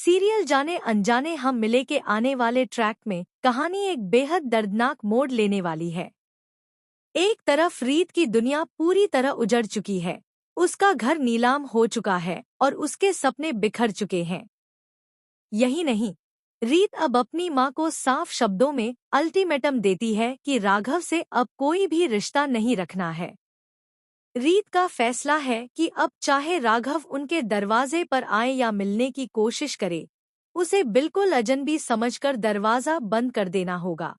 Serial जाने अनजाने हम मिले के आने वाले ट्रैक में कहानी एक बेहद दर्दनाक मोड़ लेने वाली है। एक तरफ रीत की दुनिया पूरी तरह उजड़ चुकी है, उसका घर नीलाम हो चुका है और उसके सपने बिखर चुके हैं। यही नहीं, रीत अब अपनी माँ को साफ शब्दों में अल्टीमेटम देती है कि राघव से अब कोई भी रिश्ता नहीं रखना है। रीत का फैसला है कि अब चाहे राघव उनके दरवाजे पर आए या मिलने की कोशिश करे, उसे बिल्कुल अजनबी समझकर दरवाजा बंद कर देना होगा।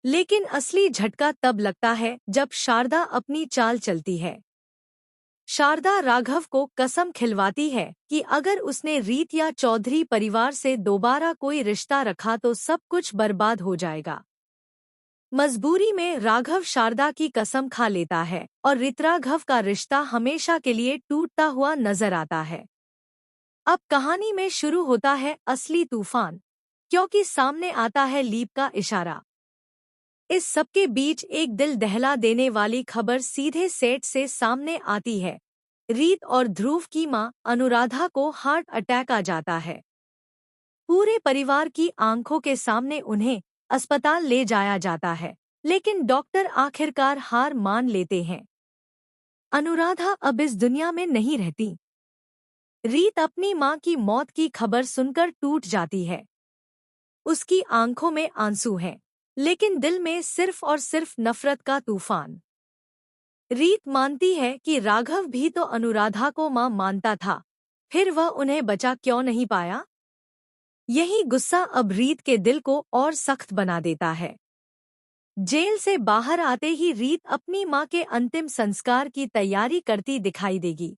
लेकिन असली झटका तब लगता है जब शारदा अपनी चाल चलती है। शारदा राघव को कसम खिलवाती है कि अगर उसने रीत या चौधरी परिवार से दोबारा कोई रिश्ता रखा तो सब कुछ बर्बाद हो जाएगा। मजबूरी में राघव शारदा की कसम खा लेता है और ऋतराघव का रिश्ता हमेशा के लिए टूटता हुआ नजर आता है। अब कहानी में शुरू होता है असली तूफान, क्योंकि सामने आता है लीप का इशारा। इस सबके बीच एक दिल दहला देने वाली खबर सीधे सेट से सामने आती है। रीत और ध्रुव की मां अनुराधा को हार्ट अटैक आ जाता है। पूरे परिवार की आंखों के सामने उन्हें अस्पताल ले जाया जाता है, लेकिन डॉक्टर आखिरकार हार मान लेते हैं। अनुराधा अब इस दुनिया में नहीं रहती। रीत अपनी मां की मौत की खबर सुनकर टूट जाती है। उसकी आंखों में आंसू हैं, लेकिन दिल में सिर्फ और सिर्फ नफरत का तूफान। रीत मानती है कि राघव भी तो अनुराधा को मां मानता था, फिर वह उन्हें बचा क्यों नहीं पाया। यही गुस्सा अब रीत के दिल को और सख्त बना देता है। जेल से बाहर आते ही रीत अपनी मां के अंतिम संस्कार की तैयारी करती दिखाई देगी।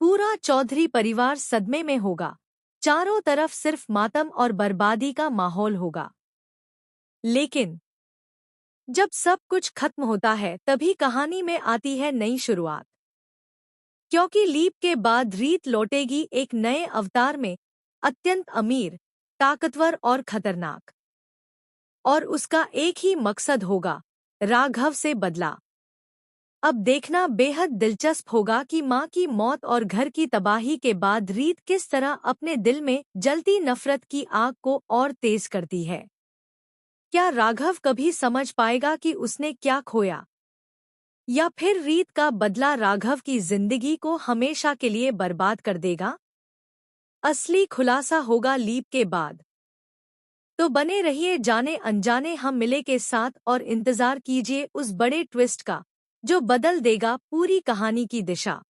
पूरा चौधरी परिवार सदमे में होगा, चारों तरफ सिर्फ मातम और बर्बादी का माहौल होगा। लेकिन जब सब कुछ खत्म होता है तभी कहानी में आती है नई शुरुआत। क्योंकि लीप के बाद रीत लौटेगी एक नए अवतार में, अत्यंत अमीर, ताकतवर और खतरनाक। और उसका एक ही मकसद होगा, राघव से बदला। अब देखना बेहद दिलचस्प होगा कि मां की मौत और घर की तबाही के बाद रीत किस तरह अपने दिल में जलती नफरत की आग को और तेज करती है। क्या राघव कभी समझ पाएगा कि उसने क्या खोया, या फिर रीत का बदला राघव की जिंदगी को हमेशा के लिए बर्बाद कर देगा? असली खुलासा होगा लीप के बाद। तो बने रहिए जाने अनजाने हम मिले के साथ और इंतजार कीजिए उस बड़े ट्विस्ट का जो बदल देगा पूरी कहानी की दिशा।